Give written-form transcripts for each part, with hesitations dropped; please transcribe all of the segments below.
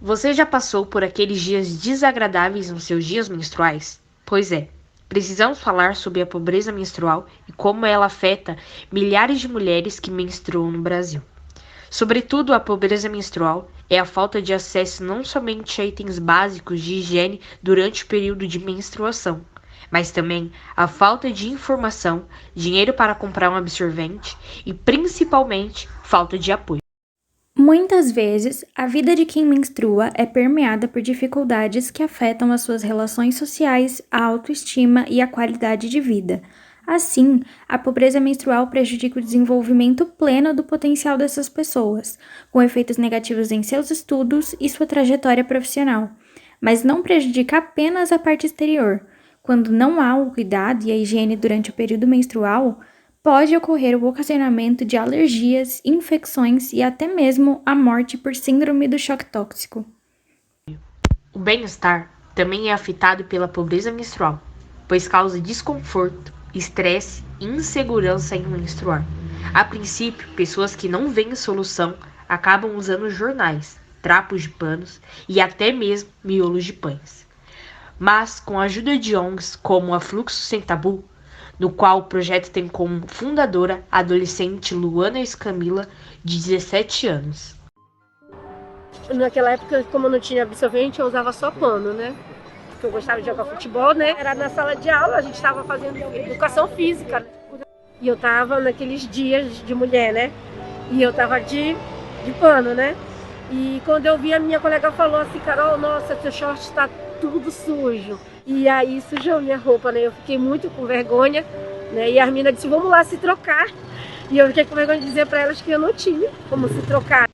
Você já passou por aqueles dias desagradáveis nos seus dias menstruais? Pois é, precisamos falar sobre a pobreza menstrual e como ela afeta milhares de mulheres que menstruam no Brasil. Sobretudo, a pobreza menstrual é a falta de acesso não somente a itens básicos de higiene durante o período de menstruação, mas também a falta de informação, dinheiro para comprar um absorvente e, principalmente, falta de apoio. Muitas vezes, a vida de quem menstrua é permeada por dificuldades que afetam as suas relações sociais, a autoestima e a qualidade de vida. Assim, a pobreza menstrual prejudica o desenvolvimento pleno do potencial dessas pessoas, com efeitos negativos em seus estudos e sua trajetória profissional. Mas não prejudica apenas a parte exterior. Quando não há o cuidado e a higiene durante o período menstrual, pode ocorrer o ocasionamento de alergias, infecções e até mesmo a morte por síndrome do choque tóxico. O bem-estar também é afetado pela pobreza menstrual, pois causa desconforto, estresse e insegurança em menstruar. A princípio, pessoas que não veem solução acabam usando jornais, trapos de panos e até mesmo miolos de pães. Mas, com a ajuda de ONGs como a Fluxo Sem Tabu, no qual o projeto tem como fundadora a adolescente Luana Escamila, de 17 anos. Naquela época, como eu não tinha absorvente, eu usava só pano, né? Porque eu gostava de jogar futebol, né? Era na sala de aula, a gente estava fazendo educação física, né? E eu tava naqueles dias de mulher, né? E eu tava de pano, né? E quando eu vi, a minha colega falou assim: Carol, nossa, seu short tá tudo sujo. E aí sujou minha roupa, né? Eu fiquei muito com vergonha, né? E a menina disse: vamos lá se trocar. E eu fiquei com vergonha de dizer para elas que eu não tinha como se trocar.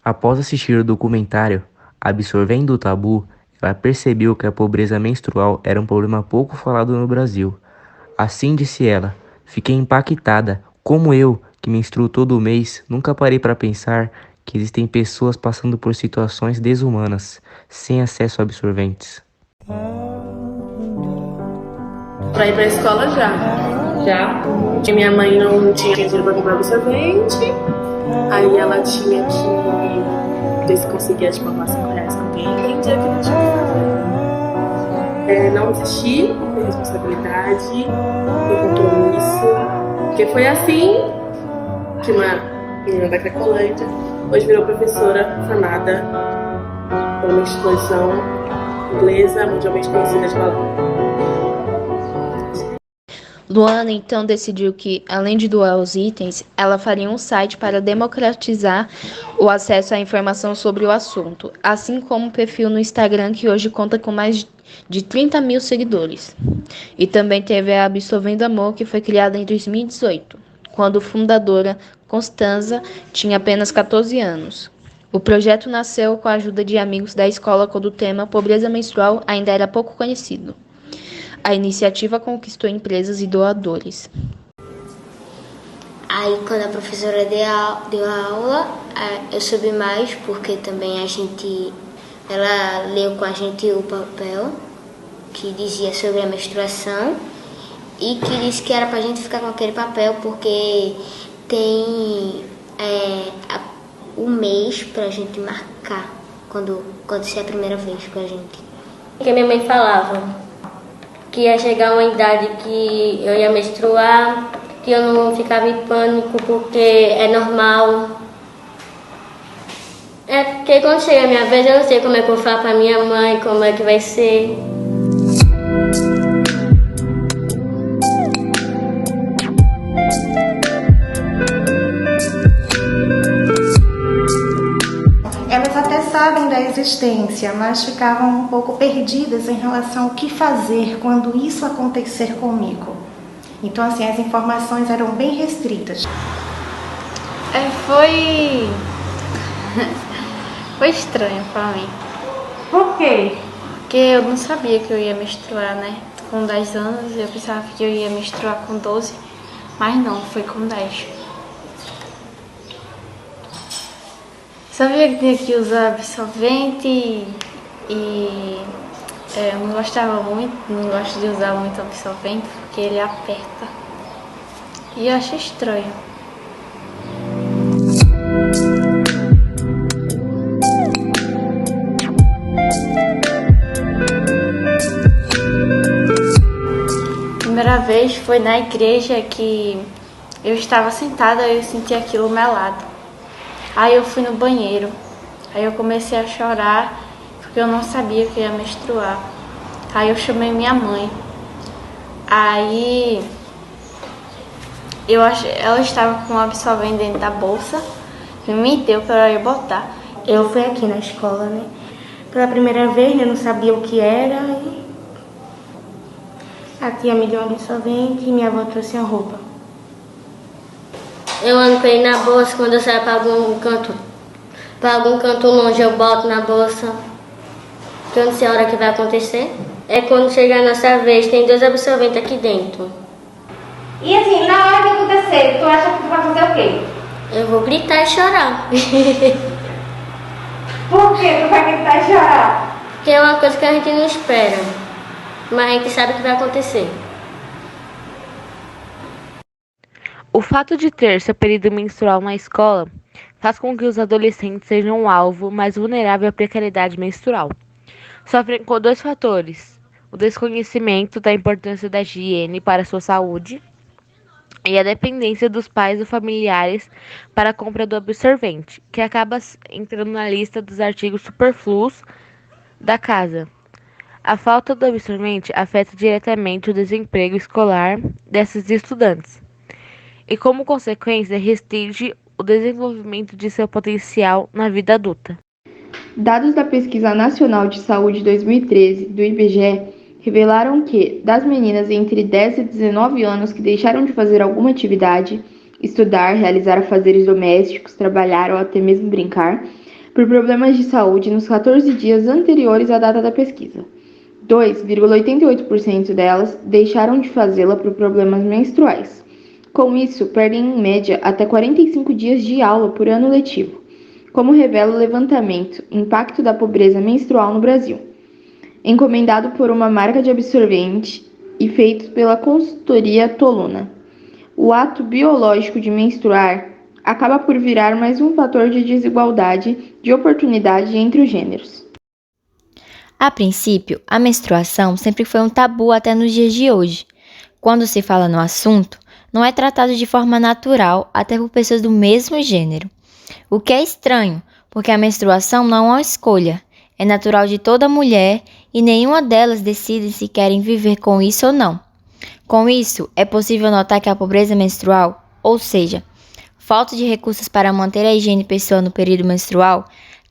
Após assistir o documentário Absorvendo o Tabu, ela percebeu que a pobreza menstrual era um problema pouco falado no Brasil. Assim disse ela: fiquei impactada. Como eu, que menstruo todo mês, nunca parei para pensar que existem pessoas passando por situações desumanas, sem acesso a absorventes. Pra ir pra escola já. Porque minha mãe não tinha dinheiro pra comprar absorvente. Aí ela tinha que ver se conseguia tipo arrumar R$ 5 também. Tem dia que não tinha o que fazer. Não desistir, ter responsabilidade, ter compromisso. Porque foi assim que uma menina da Cracolândia hoje virou professora formada por uma instituição inglesa mundialmente conhecida de valor. Luana então decidiu que, além de doar os itens, ela faria um site para democratizar o acesso à informação sobre o assunto, assim como um perfil no Instagram que hoje conta com mais de 30 mil seguidores. E também teve a Absorvendo Amor, que foi criada em 2018, quando a fundadora, Constanza, tinha apenas 14 anos. O projeto nasceu com a ajuda de amigos da escola quando o tema pobreza menstrual ainda era pouco conhecido. A iniciativa conquistou empresas e doadores. Aí, quando a professora deu a aula, eu soube mais, porque também ela leu com a gente o papel que dizia sobre a menstruação e que disse que era pra gente ficar com aquele papel porque tem o mês pra gente marcar quando isso é a primeira vez com a gente. Que minha mãe falava que ia chegar uma idade que eu ia menstruar, que eu não ficava em pânico porque é normal. É porque quando chega a minha vez eu não sei como é que eu falo pra minha mãe, como é que vai ser. Elas até sabem da existência, mas ficavam um pouco perdidas em relação ao que fazer quando isso acontecer comigo. Então, assim, as informações eram bem restritas. Foi estranho pra mim. Por quê? Porque eu não sabia que eu ia menstruar, né? Com 10 anos, eu pensava que eu ia menstruar com 12, mas não, foi com 10. Sabia que tinha que usar absorvente e eu não gostava muito, não gosto de usar muito absorvente porque ele aperta. E eu acho estranho. primeira vez foi na igreja que eu estava sentada e eu senti aquilo melado. Aí eu fui no banheiro, aí eu comecei a chorar porque eu não sabia que ia menstruar. Aí eu chamei minha mãe. Aí ela estava com um absorvente dentro da bolsa e me deu para eu botar. Eu fui aqui na escola, né? Pela primeira vez, eu não sabia o que era. E a tia me deu um absorvente e minha avó trouxe a roupa. Eu ando com ele na bolsa, quando eu saio para algum canto longe, eu boto na bolsa. Que eu não sei a hora que vai acontecer. É quando chegar a nossa vez, tem 2 absorventes aqui dentro. E assim, na hora que acontecer, tu acha que tu vai fazer o quê? Eu vou gritar e chorar. Por que tu vai gritar e chorar? Porque é uma coisa que a gente não espera, mas a gente sabe que vai acontecer. O fato de ter seu período menstrual na escola faz com que os adolescentes sejam um alvo mais vulnerável à precariedade menstrual. Sofrem com 2 fatores: o desconhecimento da importância da higiene para a sua saúde e a dependência dos pais ou familiares para a compra do absorvente, que acaba entrando na lista dos artigos superfluos da casa. A falta do absorvente afeta diretamente o desemprego escolar desses estudantes e, como consequência, restringe o desenvolvimento de seu potencial na vida adulta. Dados da Pesquisa Nacional de Saúde 2013, do IBGE, revelaram que, das meninas entre 10 e 19 anos que deixaram de fazer alguma atividade, estudar, realizar afazeres domésticos, trabalhar ou até mesmo brincar, por problemas de saúde nos 14 dias anteriores à data da pesquisa, 2,88% delas deixaram de fazê-la por problemas menstruais. Com isso, perdem em média até 45 dias de aula por ano letivo, como revela o levantamento Impacto da Pobreza Menstrual no Brasil, encomendado por uma marca de absorvente e feito pela consultoria Toluna. O ato biológico de menstruar acaba por virar mais um fator de desigualdade de oportunidade entre os gêneros. A princípio, a menstruação sempre foi um tabu até nos dias de hoje. Quando se fala no assunto, não é tratado de forma natural até por pessoas do mesmo gênero. O que é estranho, porque a menstruação não é uma escolha, é natural de toda mulher e nenhuma delas decide se querem viver com isso ou não. Com isso, é possível notar que a pobreza menstrual, ou seja, falta de recursos para manter a higiene pessoal no período menstrual,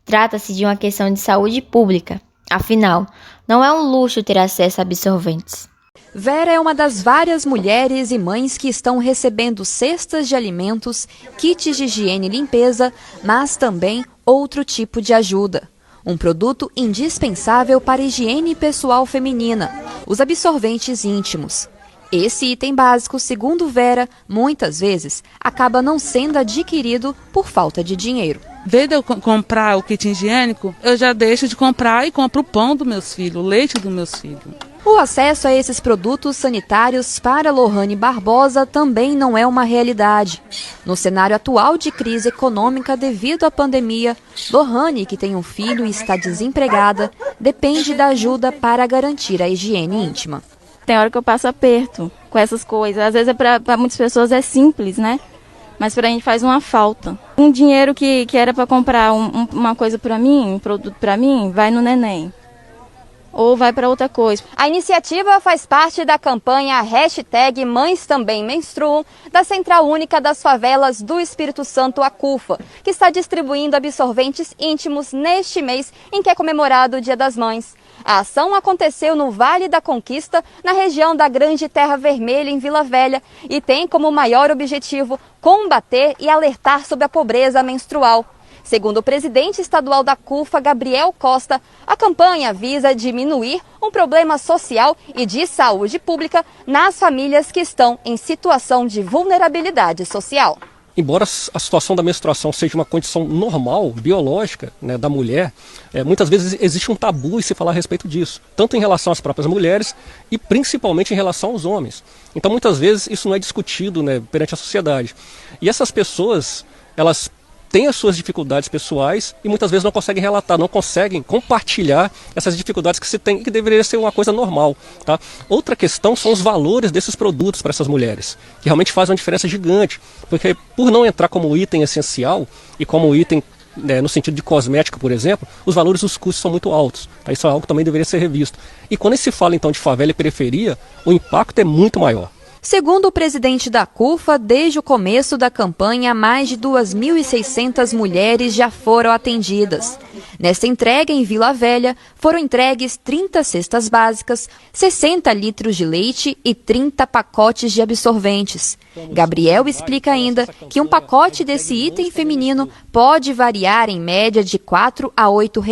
trata-se de uma questão de saúde pública. Afinal, não é um luxo ter acesso a absorventes. Vera é uma das várias mulheres e mães que estão recebendo cestas de alimentos, kits de higiene e limpeza, mas também outro tipo de ajuda. Um produto indispensável para a higiene pessoal feminina, os absorventes íntimos. Esse item básico, segundo Vera, muitas vezes acaba não sendo adquirido por falta de dinheiro. Em vez de eu comprar o kit higiênico, eu já deixo de comprar e compro o pão dos meus filhos, o leite dos meus filhos. O acesso a esses produtos sanitários para Lohane Barbosa também não é uma realidade. No cenário atual de crise econômica devido à pandemia, Lohane, que tem um filho e está desempregada, depende da ajuda para garantir a higiene íntima. Tem hora que eu passo aperto com essas coisas. Às vezes para muitas pessoas é simples, né? Mas para a gente faz uma falta. Um dinheiro que era para comprar uma coisa para mim, um produto para mim, vai no neném. Ou vai para outra coisa. A iniciativa faz parte da campanha #Mães Também Menstruam, da Central Única das Favelas do Espírito Santo, a CUFA, que está distribuindo absorventes íntimos neste mês em que é comemorado o Dia das Mães. A ação aconteceu no Vale da Conquista, na região da Grande Terra Vermelha, em Vila Velha, e tem como maior objetivo combater e alertar sobre a pobreza menstrual. Segundo o presidente estadual da CUFA, Gabriel Costa, a campanha visa diminuir um problema social e de saúde pública nas famílias que estão em situação de vulnerabilidade social. Embora a situação da menstruação seja uma condição normal, biológica, né, da mulher, muitas vezes existe um tabu em se falar a respeito disso, tanto em relação às próprias mulheres e principalmente em relação aos homens. Então muitas vezes isso não é discutido, né, perante a sociedade. E essas pessoas, elas têm as suas dificuldades pessoais e muitas vezes não conseguem relatar, não conseguem compartilhar essas dificuldades que se tem e que deveria ser uma coisa normal. Tá? Outra questão são os valores desses produtos para essas mulheres, que realmente fazem uma diferença gigante, porque por não entrar como item essencial e como item no sentido de cosmética, por exemplo, os valores dos custos são muito altos. Tá? Isso é algo que também deveria ser revisto. E quando se fala então de favela e periferia, o impacto é muito maior. Segundo o presidente da CUFA, desde o começo da campanha, mais de 2.600 mulheres já foram atendidas. Nesta entrega em Vila Velha, foram entregues 30 cestas básicas, 60 litros de leite e 30 pacotes de absorventes. Gabriel explica ainda que um pacote desse item feminino pode variar em média de R$ 4 a R$ 8.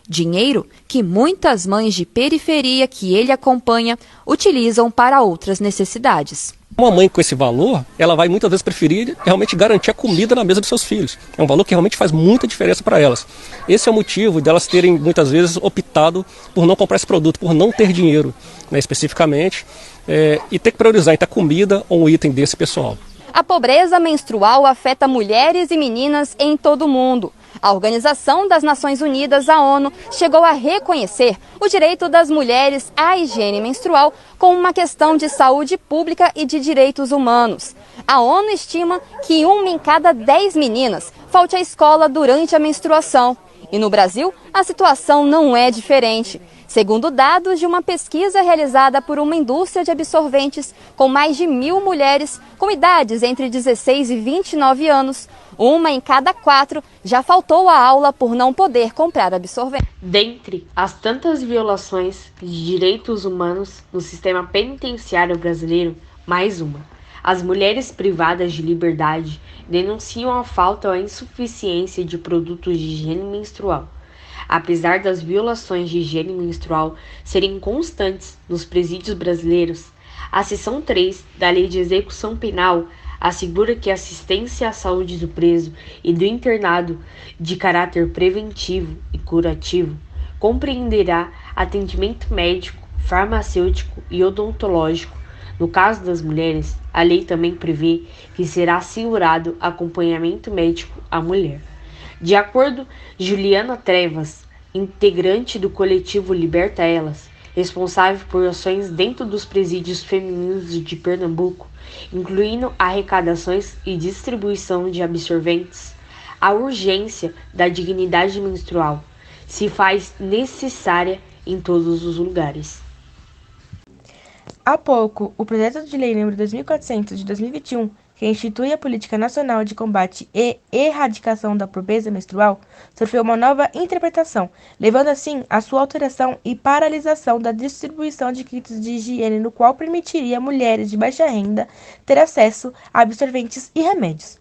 Dinheiro que muitas mães de periferia que ele acompanha utilizam para outras necessidades. Uma mãe com esse valor, ela vai muitas vezes preferir realmente garantir a comida na mesa dos seus filhos. É um valor que realmente faz muita diferença para elas. Esse é o motivo delas terem muitas vezes optado por não comprar esse produto, por não ter dinheiro, especificamente, e ter que priorizar entre a comida ou um item desse pessoal. A pobreza menstrual afeta mulheres e meninas em todo o mundo. A Organização das Nações Unidas, a ONU, chegou a reconhecer o direito das mulheres à higiene menstrual como uma questão de saúde pública e de direitos humanos. A ONU estima que 1 em cada 10 meninas falte à escola durante a menstruação. E no Brasil, a situação não é diferente. Segundo dados de uma pesquisa realizada por uma indústria de absorventes com mais de 1.000 mulheres com idades entre 16 e 29 anos, 1 em cada 4 já faltou à aula por não poder comprar absorvente. Dentre as tantas violações de direitos humanos no sistema penitenciário brasileiro, mais uma. As mulheres privadas de liberdade denunciam a falta ou a insuficiência de produtos de higiene menstrual. Apesar das violações de higiene menstrual serem constantes nos presídios brasileiros, a seção 3 da Lei de Execução Penal assegura que a assistência à saúde do preso e do internado de caráter preventivo e curativo compreenderá atendimento médico, farmacêutico e odontológico. No caso das mulheres, a lei também prevê que será assegurado acompanhamento médico à mulher. De acordo com Juliana Trevas, integrante do coletivo Liberta Elas, responsável por ações dentro dos presídios femininos de Pernambuco, incluindo arrecadações e distribuição de absorventes, a urgência da dignidade menstrual se faz necessária em todos os lugares. Há pouco, o projeto de lei número 2400 de 2021, que institui a Política Nacional de Combate e Erradicação da Pobreza Menstrual, sofreu uma nova interpretação, levando assim à sua alteração e paralisação da distribuição de kits de higiene, no qual permitiria a mulheres de baixa renda ter acesso a absorventes e remédios.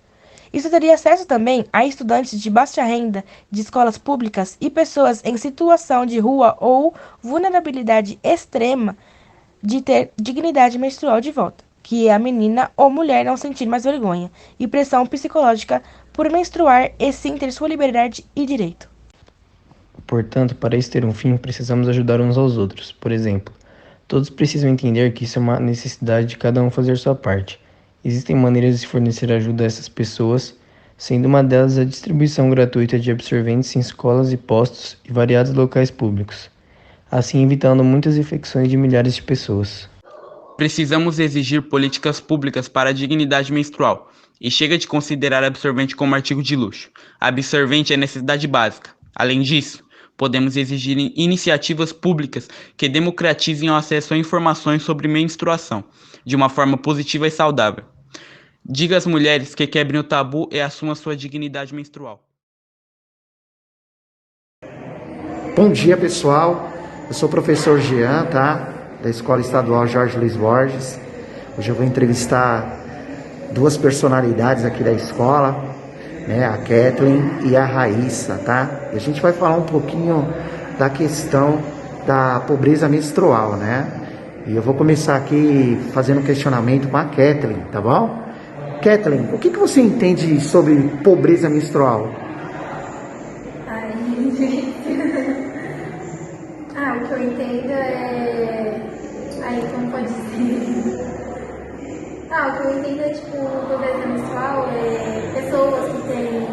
Isso daria acesso também a estudantes de baixa renda de escolas públicas e pessoas em situação de rua ou vulnerabilidade extrema de ter dignidade menstrual de volta, que é a menina ou mulher não sentir mais vergonha e pressão psicológica por menstruar e sim ter sua liberdade e direito. Portanto, para isso ter um fim, precisamos ajudar uns aos outros. Por exemplo, todos precisam entender que isso é uma necessidade de cada um fazer sua parte. Existem maneiras de fornecer ajuda a essas pessoas, sendo uma delas a distribuição gratuita de absorventes em escolas e postos e variados locais públicos, assim evitando muitas infecções de milhares de pessoas. Precisamos exigir políticas públicas para a dignidade menstrual, e chega de considerar absorvente como artigo de luxo. Absorvente é necessidade básica. Além disso, podemos exigir iniciativas públicas que democratizem o acesso a informações sobre menstruação, de uma forma positiva e saudável. Diga às mulheres que quebrem o tabu e assumam sua dignidade menstrual. Bom dia, pessoal. Eu sou o professor Jean, da Escola Estadual Jorge Luiz Borges. Hoje eu vou entrevistar duas personalidades aqui da escola, a Kathleen e a Raíssa, E a gente vai falar um pouquinho da questão da pobreza menstrual, E eu vou começar aqui fazendo um questionamento com a Kathleen, tá bom? Kathleen, o que você entende sobre pobreza menstrual? O que eu entendo é... como pode dizer? O que eu entendo é, pobreza menstrual é pessoas que têm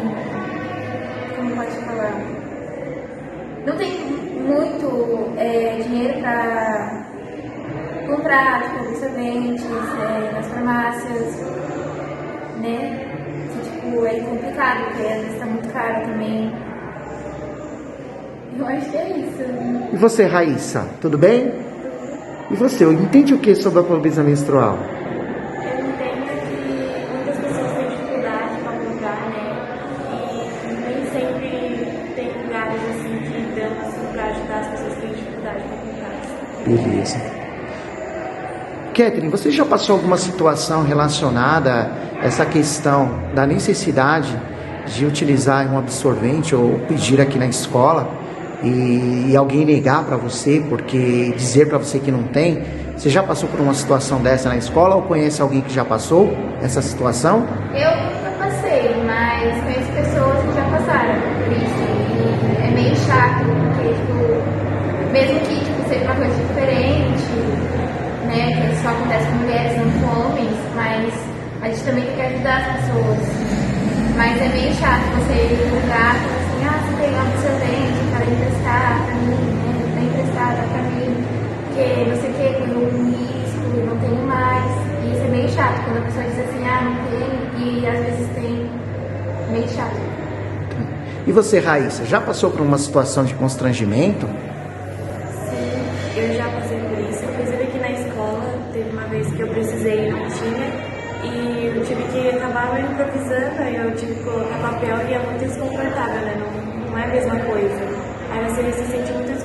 comprar, tipo, absorventes nas farmácias, né? Que, tipo, é complicado, porque às vezes tá muito caro também. Eu acho que é isso. E você, Raíssa, tudo bem? E você, entende o que sobre a pobreza menstrual? Eu entendo que muitas pessoas têm dificuldade para comprar, né? E nem sempre tem lugares assim que dão assim, para ajudar as pessoas que têm dificuldade para comprar. Beleza. Catherine, você já passou alguma situação relacionada a essa questão da necessidade de utilizar um absorvente ou pedir aqui na escola e alguém negar para você, porque dizer para você que não tem? Você já passou por uma situação dessa na escola ou conhece alguém que já passou essa situação? Eu nunca passei, mas conheço pessoas que já passaram por isso. E é meio chato, porque, tipo, mesmo que tipo, seja uma coisa diferente, né, que só acontece com mulheres, não com homens, mas a gente também tem que ajudar as pessoas. Mas é meio chato você comprar e falar assim, você tem um absorvente para emprestar para mim, né, para emprestar para mim, porque não sei o que, correu um risco, não tenho mais. E isso é meio chato, quando a pessoa diz assim, não tem, e às vezes tem, meio chato. E você, Raíssa, já passou por uma situação de constrangimento? Sim, eu já passei por isso. Inclusive aqui na escola, teve uma vez que eu precisei e não tinha. E eu tive que acabar improvisando, aí eu tive que colocar papel e é muito desconfortável, né? Não é a mesma coisa. Aí você se sente muito